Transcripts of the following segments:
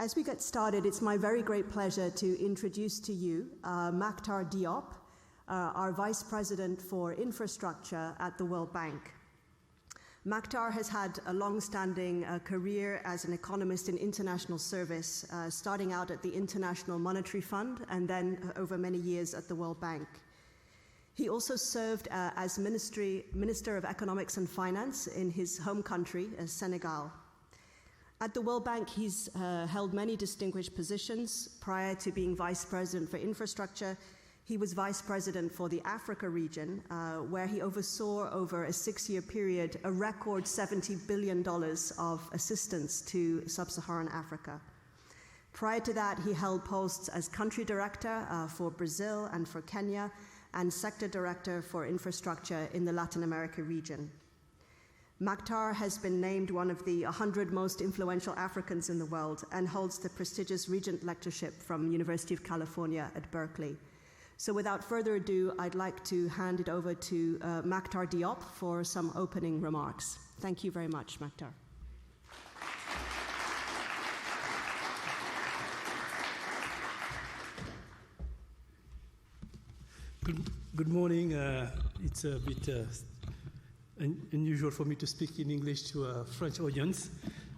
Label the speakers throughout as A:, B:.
A: As we get started, it's my very great pleasure to introduce to you Makhtar Diop, our Vice President for Infrastructure at the World Bank. Makhtar has had a long-standing career as an economist in international service, starting out at the International Monetary Fund and then over many years at the World Bank. He also served as Minister of Economics and Finance in his home country, Senegal. At the World Bank, he's held many distinguished positions. Prior to being Vice President for Infrastructure, he was Vice President for the Africa region, where he oversaw over a 6-year period a record $70 billion of assistance to sub-Saharan Africa. Prior to that, he held posts as Country Director for Brazil and for Kenya, and Sector Director for Infrastructure in the Latin America region. Makhtar has been named one of the 100 most influential Africans in the world and holds the prestigious Regent Lectureship from University of California at Berkeley. So without further ado, I'd like to hand it over to Makhtar Diop for some opening remarks. Thank you very much, Makhtar.
B: Good morning. It's a bit unusual for me to speak in English to a French audience,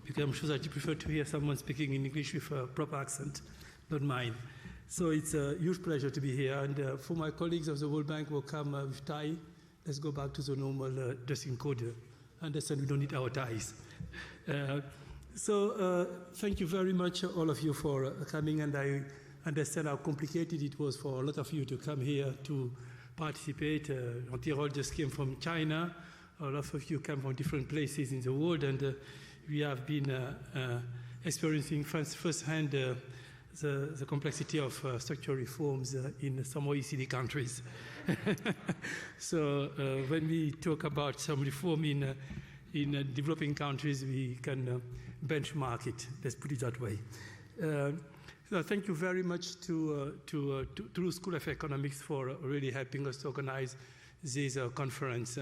B: because I'm sure that you prefer to hear someone speaking in English with a proper accent, not mine. So it's a huge pleasure to be here. And for my colleagues of the World Bank who come with tie, let's go back to the normal dressing code. Understand we don't need our ties. Thank you very much, all of you, for coming. And I understand how complicated it was for a lot of you to come here to participate. Tirol just came from China. A lot of you come from different places in the world, and we have been experiencing firsthand the complexity of structural reforms in some OECD countries. So when we talk about some reform in developing countries, we can benchmark it. Let's put it that way. So thank you very much to Toulouse School of Economics for really helping us to organize this conference.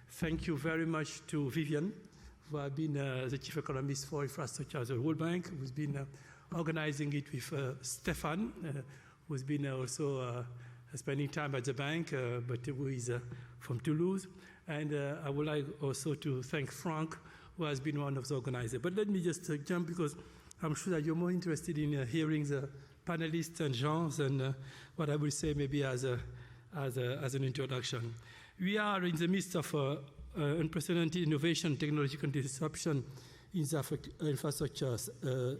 B: Thank you very much to Vivian, who has been the Chief Economist for Infrastructure at the World Bank, who's been organizing it with Stefan, who's been also spending time at the bank, but who is from Toulouse. And I would like also to thank Frank, who has been one of the organizers. But let me just jump, because I'm sure that you're more interested in hearing the panelists and Jean's and what I will say maybe as an introduction. We are in the midst of unprecedented innovation, technological disruption in the infrastructure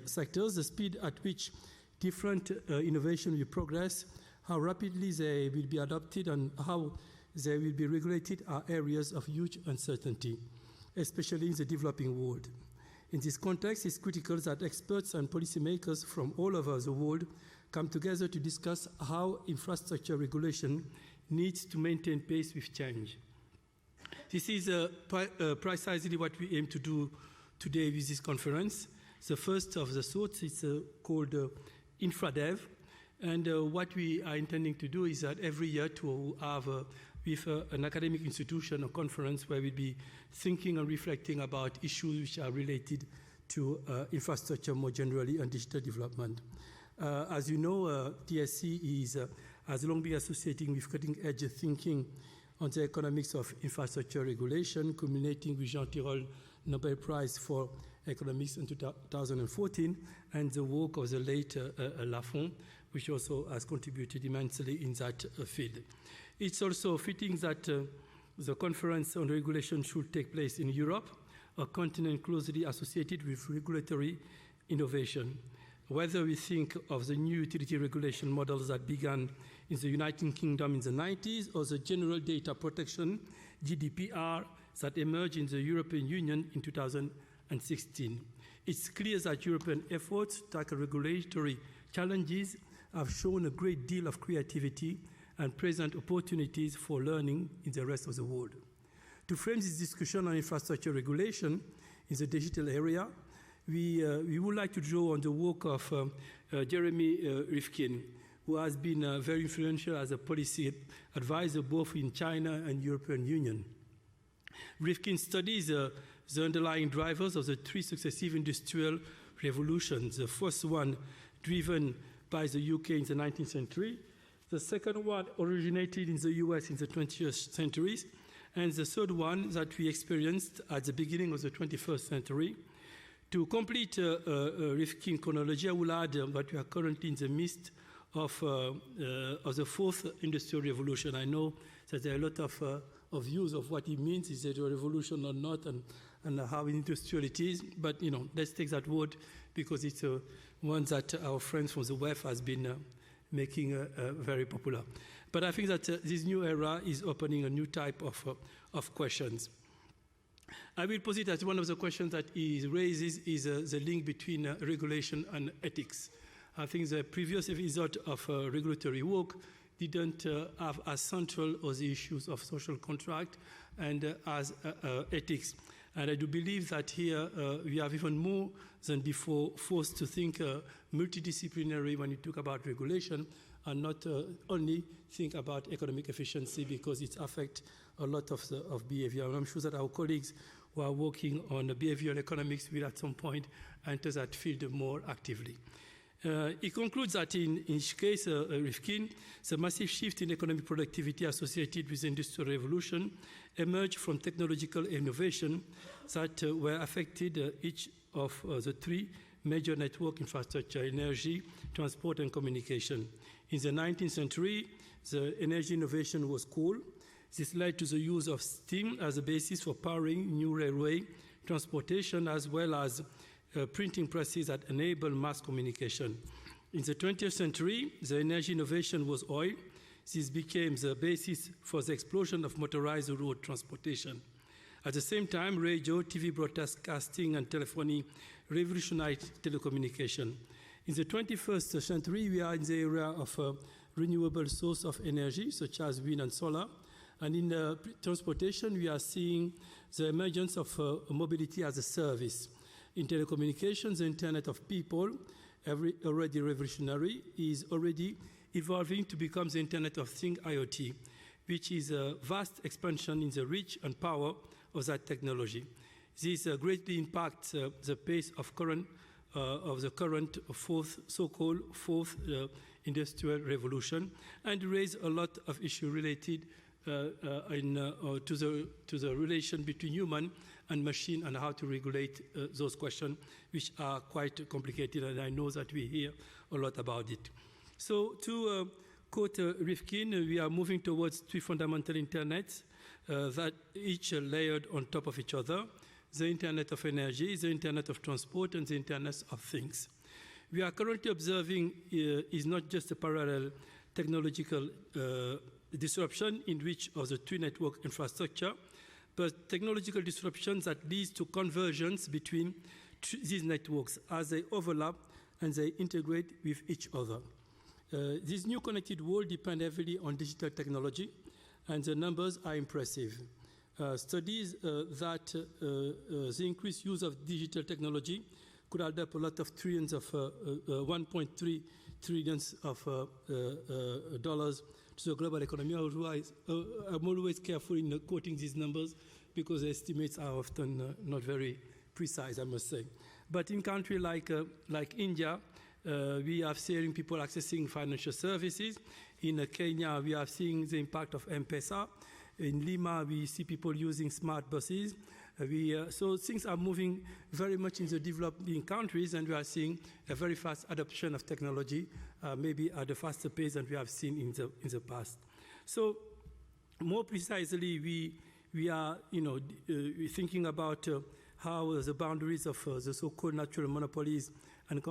B: sectors. The speed at which different innovation will progress, how rapidly they will be adopted, and how they will be regulated are areas of huge uncertainty, especially in the developing world. In this context, it's critical that experts and policymakers from all over the world come together to discuss how infrastructure regulation needs to maintain pace with change. This is precisely what we aim to do today with this conference. The first of the sorts is called InfraDev. And what we are intending to do is that every year to have with an academic institution a conference where we'll be thinking and reflecting about issues which are related to infrastructure more generally and digital development. As you know, TSC has long been associating with cutting-edge thinking on the economics of infrastructure regulation, culminating with Jean Tirole Nobel Prize for Economics in 2014, and the work of the late Lafont, which also has contributed immensely in that field. It's also fitting that the conference on regulation should take place in Europe, a continent closely associated with regulatory innovation. Whether we think of the new utility regulation models that began in the United Kingdom in the 90s, or the general data protection, GDPR, that emerged in the European Union in 2016. It's clear that European efforts to tackle regulatory challenges have shown a great deal of creativity and present opportunities for learning in the rest of the world. To frame this discussion on infrastructure regulation in the digital area, we would like to draw on the work of Jeremy Rifkin, who has been very influential as a policy advisor both in China and European Union. Rifkin studies the underlying drivers of the three successive industrial revolutions. The first one driven by the UK in the 19th century. The second one originated in the US in the 20th century. And the third one that we experienced at the beginning of the 21st century. To complete Rifkin chronology, I will add that we are currently in the midst of the fourth industrial revolution. I know that there are a lot of views of what it means, is it a revolution or not, and how industrial it is. But let's take that word because it's one that our friends from the West has been making very popular. But I think that this new era is opening a new type of questions. I will pose it as one of the questions that it raises is the link between regulation and ethics. I think the previous episode of regulatory work didn't have as central as the issues of social contract and as ethics. And I do believe that here we have even more than before forced to think multidisciplinary when you talk about regulation and not only think about economic efficiency because it affects a lot of behavior. And I'm sure that our colleagues who are working on behavioral economics will at some point enter that field more actively. He concludes that in each case, Rifkin, the massive shift in economic productivity associated with the Industrial Revolution emerged from technological innovation that were affected each of the three major network infrastructure: energy, transport, and communication. In the 19th century, the energy innovation was coal. This led to the use of steam as a basis for powering new railway transportation, as well as printing presses that enable mass communication. In the 20th century, the energy innovation was oil. This became the basis for the explosion of motorized road transportation. At the same time, radio, TV broadcasting, and telephony revolutionized telecommunication. In the 21st century, we are in the era of renewable source of energy, such as wind and solar. And in transportation, we are seeing the emergence of mobility as a service. In telecommunications, the Internet of People, already revolutionary, is already evolving to become the Internet of Things, IoT, which is a vast expansion in the reach and power of that technology. This greatly impacts the pace of the current so-called fourth industrial revolution and raise a lot of issues related to the relation between human and machine and how to regulate those questions, which are quite complicated, and I know that we hear a lot about it. So to quote Rifkin, we are moving towards three fundamental internets that each layered on top of each other: the Internet of Energy, the Internet of Transport, and the Internet of Things. We are currently observing is not just a parallel technological disruption in which of the three network infrastructure, but technological disruptions that leads to convergence between these networks as they overlap and they integrate with each other. This new connected world depends heavily on digital technology, and the numbers are impressive. Studies that the increased use of digital technology could add up a lot of trillions of 1.3 trillions of dollars to the global economy. I'm always careful in quoting these numbers because the estimates are often not very precise, I must say. But in countries like India, we are seeing people accessing financial services. In Kenya, we are seeing the impact of M-Pesa. In Lima, we see people using smart buses. So things are moving very much in the developing countries, and we are seeing a very fast adoption of technology, maybe at a faster pace than we have seen in the past. So more precisely, we are thinking about how the boundaries of the so-called natural monopolies and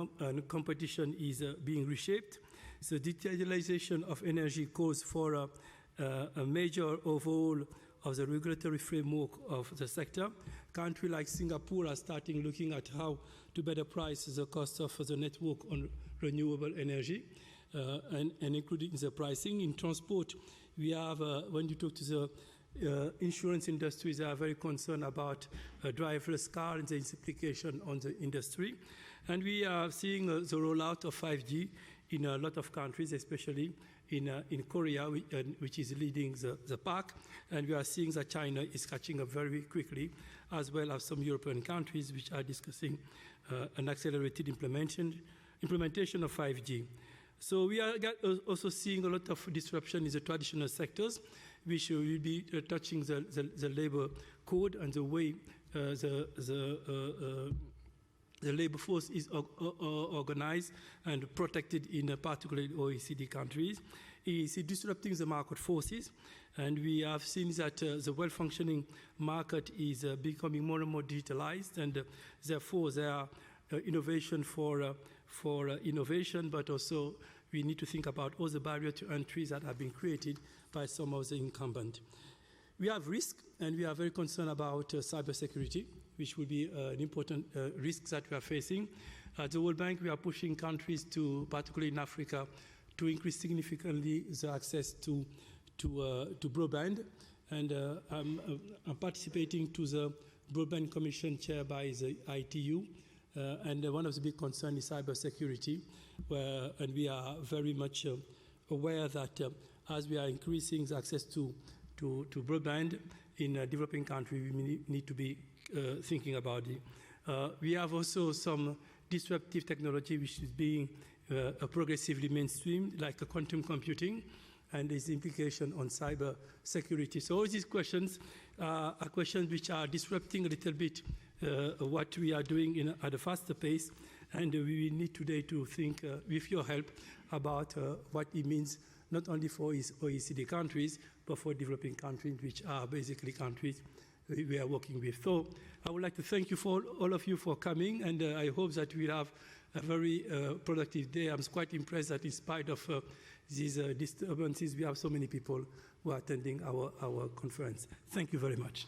B: competition is being reshaped. So digitalization of energy calls for a major overhaul of the regulatory framework of the sector. Countries like Singapore are starting looking at how to better price the cost of the network on renewable energy and including the pricing. In transport, we have, when you talk to the insurance industry, they are very concerned about driverless car and the implication on the industry. And we are seeing the rollout of 5G in a lot of countries, especially in Korea, which is leading the pack. And we are seeing that China is catching up very quickly, as well as some European countries which are discussing an accelerated implementation of 5G. So we are also seeing a lot of disruption in the traditional sectors, which will be touching the labor code and the way the labor force is organized and protected in particularly OECD countries. It's disrupting the market forces, and we have seen that the well-functioning market is becoming more and more digitalized, and therefore there are innovation for innovation, but also we need to think about all the barriers to entry that have been created by some of the incumbents. We have risk, and we are very concerned about cybersecurity, which will be an important risk that we are facing. At the World Bank, we are pushing countries to, particularly in Africa, to increase significantly the access to broadband. And I'm participating to the Broadband Commission chaired by the ITU. And one of the big concerns is cybersecurity, and we are very much aware that as we are increasing the access to broadband in developing countries, we need to be thinking about it. We have also some disruptive technology which is being progressively mainstreamed, like quantum computing, and its implication on cyber security. So all these questions are questions which are disrupting a little bit what we are doing at a faster pace, and we need today to think, with your help, about what it means not only for OECD countries, but for developing countries, which are basically countries we are working with. So I would like to thank you for all of you for coming, and I hope that we'll have a very productive day. I'm quite impressed that in spite of these disturbances, we have so many people who are attending our conference. Thank you very much.